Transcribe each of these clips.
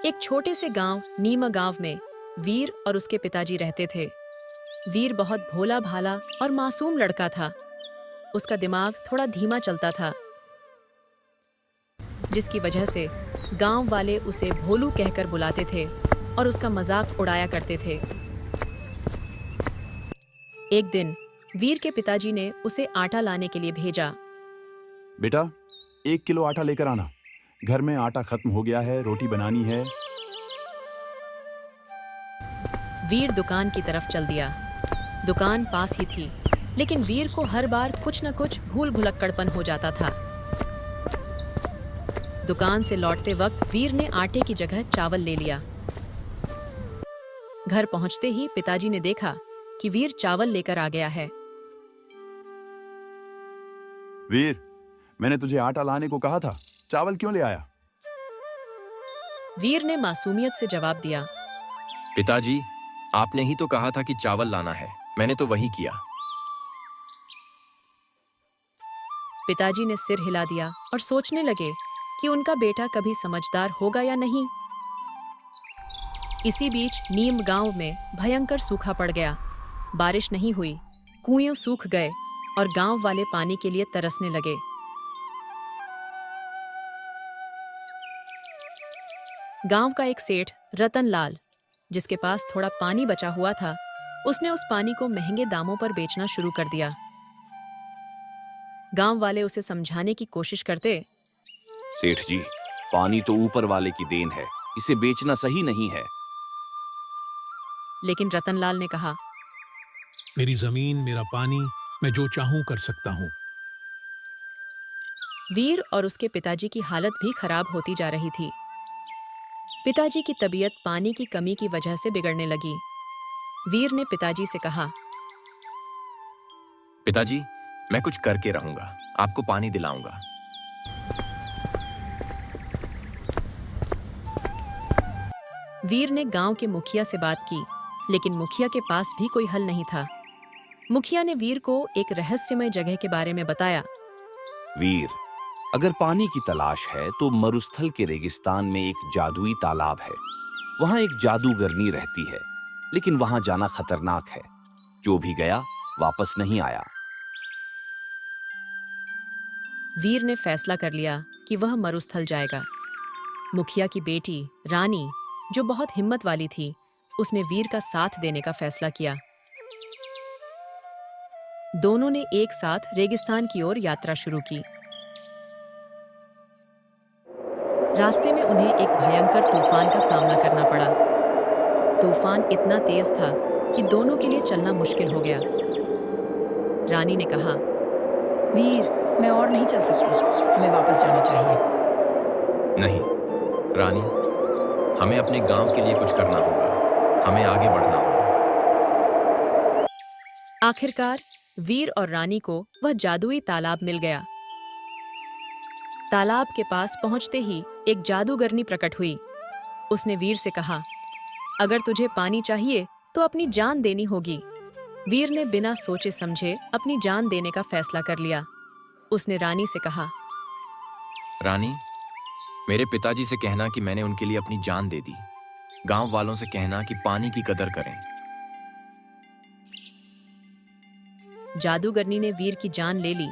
एक छोटे से गांव नीम गांव में वीर और उसके पिताजी रहते थे। वीर बहुत भोला भाला और मासूम लड़का था। उसका दिमाग थोड़ा धीमा चलता था, जिसकी वजह से गांव वाले उसे भोलू कहकर बुलाते थे और उसका मजाक उड़ाया करते थे। एक दिन वीर के पिताजी ने उसे आटा लाने के लिए भेजा। बेटा, 1 किलो आटा लेकर आना। घर में आटा खत्म हो गया है, रोटी बनानी है। वीर दुकान की तरफ चल दिया। दुकान पास ही थी, लेकिन वीर को हर बार कुछ न कुछ भूल भुलक्कड़पन हो जाता था। दुकान से लौटते वक्त वीर ने आटे की जगह चावल ले लिया। घर पहुंचते ही पिताजी ने देखा कि वीर चावल लेकर आ गया है। वीर, मैंने तुझे आटा लाने को कहा था, चावल क्यों ले आया? वीर ने मासूमियत से जवाब दिया। पिताजी, आपने ही तो कहा था कि चावल लाना है, मैंने तो वही किया। पिताजी ने सिर हिला दिया और सोचने लगे कि उनका बेटा कभी समझदार होगा या नहीं। इसी बीच नीम गांव में भयंकर सूखा पड़ गया। बारिश नहीं हुई, कुएं सूख गए और गांव वाले पानी के लिए तरसने लगे। गांव का एक सेठ रतन लाल, जिसके पास थोड़ा पानी बचा हुआ था, उसने उस पानी को महंगे दामों पर बेचना शुरू कर दिया। गांव वाले उसे समझाने की कोशिश करते। सेठ जी, पानी तो ऊपर वाले की देन है, इसे बेचना सही नहीं है। लेकिन रतनलाल ने कहा, मेरी जमीन, मेरा पानी, मैं जो चाहूं कर सकता हूं। वीर और उसके पिताजी की हालत भी खराब होती जा रही थी। पिताजी की तबीयत पानी की कमी की वजह से बिगड़ने लगी। वीर ने पिताजी से कहा, पिताजी, मैं कुछ करके रहूंगा, आपको पानी दिलाऊंगा। वीर ने गांव के मुखिया से बात की, लेकिन मुखिया के पास भी कोई हल नहीं था। मुखिया ने वीर को एक रहस्यमय जगह के बारे में बताया। वीर, अगर पानी की तलाश है तो मरुस्थल के रेगिस्तान में एक जादुई तालाब है। वहां एक जादूगरनी रहती है, लेकिन वहां जाना खतरनाक है। जो भी गया वापस नहीं आया। वीर ने फैसला कर लिया कि वह मरुस्थल जाएगा। मुखिया की बेटी रानी, जो बहुत हिम्मत वाली थी, उसने वीर का साथ देने का फैसला किया। दोनों ने एक साथ रेगिस्तान की ओर यात्रा शुरू की। रास्ते में उन्हें एक भयंकर तूफान का सामना करना पड़ा। तूफान इतना तेज था कि दोनों के लिए चलना मुश्किल हो गया। रानी ने कहा, वीर, मैं और नहीं चल सकती, हमें वापस जाना चाहिए। नहीं रानी, हमें अपने गांव के लिए कुछ करना होगा, हमें आगे बढ़ना होगा। आखिरकार वीर और रानी को वह जादुई तालाब मिल गया। तालाब के पास पहुंचते ही एक जादूगरनी प्रकट हुई। उसने वीर से कहा, अगर तुझे पानी चाहिए तो अपनी जान देनी होगी। वीर ने बिना सोचे समझे अपनी जान देने का फैसला कर लिया। उसने रानी से कहा, रानी, मेरे पिताजी से कहना कि मैंने उनके लिए अपनी जान दे दी। गांव वालों से कहना कि पानी की कदर करें। जादूगरनी ने वीर की जान ले ली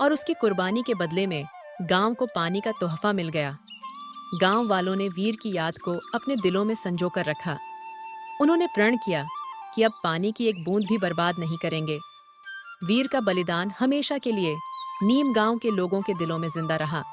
और उसकी कुर्बानी के बदले में गांव को पानी का तोहफा मिल गया। गांव वालों ने वीर की याद को अपने दिलों में संजो कर रखा। उन्होंने प्रण किया कि अब पानी की एक बूंद भी बर्बाद नहीं करेंगे। वीर का बलिदान हमेशा के लिए नीम गांव के लोगों के दिलों में जिंदा रहा।